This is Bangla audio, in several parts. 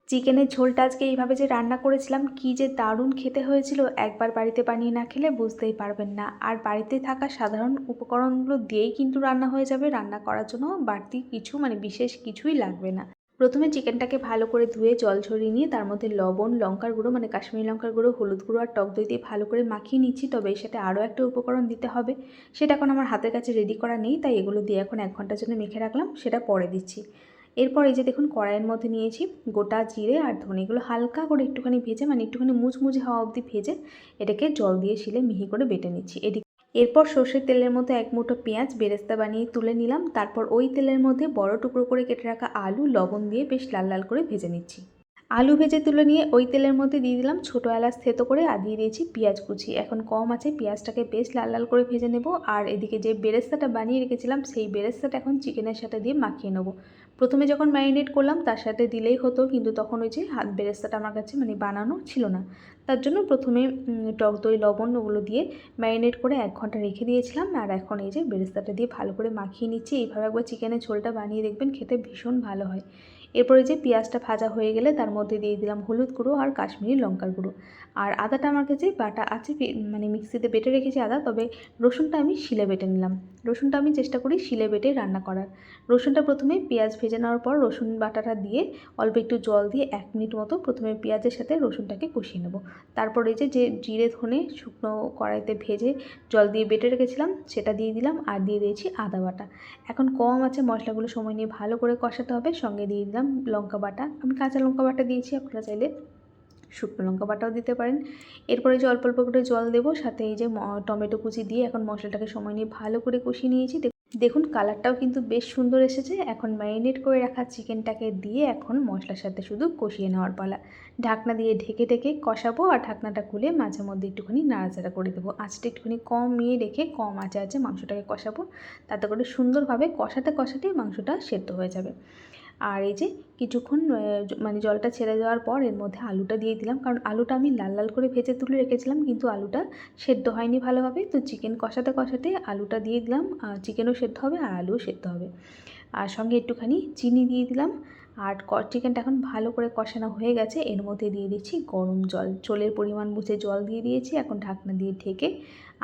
চিকেনের ঝোলটা আজকে এইভাবে যে রান্না করেছিলাম কী যে দারুণ খেতে হয়েছিল, একবার বাড়িতে বানিয়ে না খেলে বুঝতেই পারবেন না। আর বাড়িতে থাকা সাধারণ উপকরণগুলো দিয়েই কিন্তু রান্না হয়ে যাবে। রান্না করার জন্য বাড়তি কিছু বিশেষ কিছুই লাগবে না। প্রথমে চিকেনটাকে ভালো করে ধুয়ে জল ঝরিয়ে নিয়ে তার মধ্যে লবণ, লঙ্কার গুঁড়ো কাশ্মীরি লঙ্কার গুঁড়ো, হলুদ গুঁড়ো আর টক দই দিয়ে ভালো করে মাখিয়ে নিচ্ছি। তবে এর সাথে আরও একটা উপকরণ দিতে হবে, সেটা এখন আমার হাতের কাছে রেডি করা নেই, তাই এগুলো দিয়ে এখন 1 ঘন্টার জন্য মেখে রাখলাম, সেটা পরে দিচ্ছি। এরপর এই যে দেখুন কড়াইয়ের মধ্যে নিয়েছি গোটা জিরে আর ধনে, এগুলো হালকা করে একটুখানি ভেজে একটুখানি মুচমুচে হওয়া অবধি ভেজে এটাকে জল দিয়ে শিলে মিহি করে বেটে নিচ্ছি। এরপর সর্ষের তেলের মধ্যে 1 মুঠো পেঁয়াজ বেরেস্তা বানিয়ে তুলে নিলাম। তারপর ওই তেলের মধ্যে বড় টুকরো করে কেটে রাখা আলু লবণ দিয়ে বেশ লাল লাল করে ভেজে নিচ্ছি। আলু ভেজে তুলে নিয়ে ওই তেলের মধ্যে দিয়ে দিলাম ছোটো এলাচ থেতো করে আর দিয়ে দিয়েছি পেঁয়াজ কুচি। এখন কম আছে পেঁয়াজটাকে বেশ লাল লাল করে ভেজে নেব। আর এদিকে যে বেরেস্তাটা বানিয়ে রেখেছিলাম সেই বেরেস্তাটা এখন চিকেনের সাথে দিয়ে মাখিয়ে নেব। প্রথমে যখন ম্যারিনেট করলাম তার সাথে দিলেই হতো, কিন্তু তখন ওই যে বেরেস্তাটা আমার কাছে বানানো ছিল না, তার জন্য প্রথমে টক দই লবণ ওগুলো দিয়ে ম্যারিনেট করে 1 ঘন্টা রেখে দিয়েছিলাম। আর এখন এই যে বেরেস্তাটা দিয়ে ভালো করে মাখিয়ে নিচ্ছি। এইভাবে একবার চিকেনের ঝোলটা বানিয়ে দেখবেন, খেতে ভীষণ ভালো হয়। এরপরে যে পেঁয়াজটা ভাজা হয়ে গেলে তার মধ্যে দিয়ে দিলাম হলুদ গুঁড়ো আর কাশ্মীরি লঙ্কার গুঁড়ো। আর আদাটা আমার কাছে বাটা আছে, মিক্সিতে বেটে রেখেছি আদা, তবে রসুনটা আমি শিলে বেটে নিলাম। রসুনটা আমি চেষ্টা করি শিলে বেটে রান্না করার। রসুনটা প্রথমে পেঁয়াজ ভেজে নেওয়ার পর রসুন বাটাটা দিয়ে অল্প একটু জল দিয়ে 1 মিনিট মতো প্রথমে পেঁয়াজের সাথে রসুনটাকে কষিয়ে নেব। তারপর এই যে জিরে ধনে শুকনো কড়াইতে ভেজে জল দিয়ে বেটে রেখেছিলাম সেটা দিয়ে দিলাম আর দিয়ে দিয়েছি আদা বাটা। এখন কম আছে মশলাগুলো সময় নিয়ে ভালো করে কষাতে হবে। সঙ্গে দিয়ে দিলাম লঙ্কা বাটা, আমি কাঁচা লঙ্কা বাটা দিয়েছি, আপনারা চাইলে শুকনো লঙ্কা বাটাও দিতে পারেন। এরপরে যে অল্প অল্প করে জল দেবো, সাথে এই যে টমেটো কুচি দিয়ে এখন মশলাটাকে সময় নিয়ে ভালো করে কষিয়ে নিয়েছি। দেখুন কালারটাও কিন্তু বেশ সুন্দর এসেছে। এখন ম্যারিনেট করে রাখা চিকেনটাকে দিয়ে এখন মশলার সাথে শুধু কষিয়ে নেওয়ার পালা। ঢাকনা দিয়ে ঢেকে ঢেকে কষাবো আর ঢাকনাটা খুলে মাঝে মধ্যে একটুখানি নাড়াচাড়া করে দেবো। আঁচটা একটুখানি কমিয়ে রেখে কম আঁচে মাংসটাকে কষাবো, তাতে করে সুন্দরভাবে কষাতে কষাতে মাংসটা সেদ্ধ হয়ে যাবে। আর এই যে কিছুক্ষণ জলটা ছেড়ে দেওয়ার পর এর মধ্যে আলুটা দিয়ে দিলাম, কারণ আলুটা আমি লাল লাল করে ভেজে তুলে রেখেছিলাম, কিন্তু আলুটা সেদ্ধ হয়নি ভালোভাবে। তো চিকেন কষাতে কষাতে আলুটা দিয়ে দিলাম, চিকেনও সেদ্ধ হবে আর আলুও সেদ্ধ হবে। আর সঙ্গে একটুখানি চিনি দিয়ে দিলাম। আর চিকেনটা এখন ভালো করে কষানো হয়ে গেছে, এর মধ্যে দিয়ে দিচ্ছি গরম জল, ঝোলের পরিমাণ বুঝে জল দিয়ে দিয়েছি। এখন ঢাকনা দিয়ে ঢেকে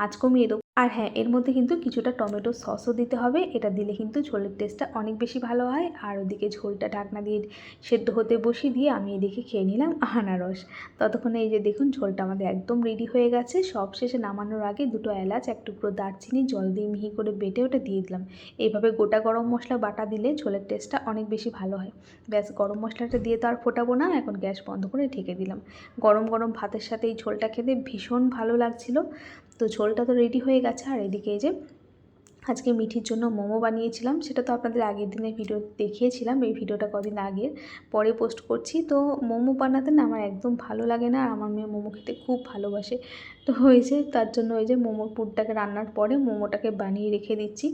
আঁচ কমিয়ে দেবো। আর হ্যাঁ, এর মধ্যে কিন্তু কিছুটা টমেটো সসও দিতে হবে, এটা দিলে কিন্তু ঝোলের টেস্টটা অনেক বেশি ভালো হয়। আর ওদিকে ঝোলটা ঢাকনা দিয়ে সেদ্ধ হতে বসিয়ে দিয়ে আমি এদিকে খেয়ে নিলাম আনারস। ততক্ষণে এই যে দেখুন ঝোলটা আমাদের একদম রেডি হয়ে গেছে। সব শেষে নামানোর আগে 2টো এলাচ 1 টুকরো দারচিনি জল দিয়ে মিহি করে বেটে ওটা দিয়ে দিলাম। এইভাবে গোটা গরম মশলা বাটা দিলে ঝোলের টেস্টটা অনেক বেশি ভালো হয়। ব্যাস, গরম মশলাটা দিয়ে তো আর ফোটাবো না, এখন গ্যাস বন্ধ করে ঢেকে দিলাম। গরম গরম ভাতের সাথে এই ঝোলটা খেতে ভীষণ ভালো লাগছিল। তো ঝোলটা তো রেডি হয়ে গেছে। আর এদিকে এই যে আজকে মিঠির জন্য মোমো বানিয়েছিলাম, সেটা তো আপনাদের আগের দিনের ভিডিও দেখিয়েছিলাম, এই ভিডিওটা কদিন আগের, পরে পোস্ট করছি। তো মোমো বানাতে না আমার একদম ভালো লাগে না, আর আমার মেয়ে মোমো খেতে খুব ভালোবাসে। তো হয়েছে তার জন্য ওই যে মোমোর পুরটাকে রান্নার পরে মোমোটাকে বানিয়ে রেখে দিচ্ছি।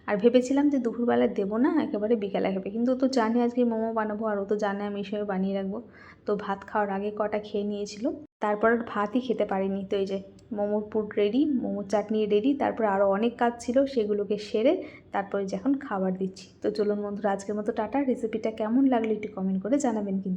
আর ভেবেছিলাম যে দুপুরবেলা দেবো না, একেবারে বিকালে খাবে, কিন্তু ও তো জানে আজকে মোমো বানাবো, আর ও তো জানে আমি এই সময় বানিয়ে রাখবো। তো ভাত খাওয়ার আগে কটা খেয়ে নিয়েছিল, তারপর আর ভাতই খেতে পারিনি। তো এই যে মোমোর পুর রেডি, মোমোর চাটনি রেডি, তারপরে আরও অনেক কাজ ছিল সেগুলোকে সেরে তারপরে যে এখন খাবার দিচ্ছি। তো চলুন বন্ধুরা, আজকের মতো টাটা। রেসিপিটা কেমন লাগলো একটু কমেন্ট করে জানাবেন কিন্তু।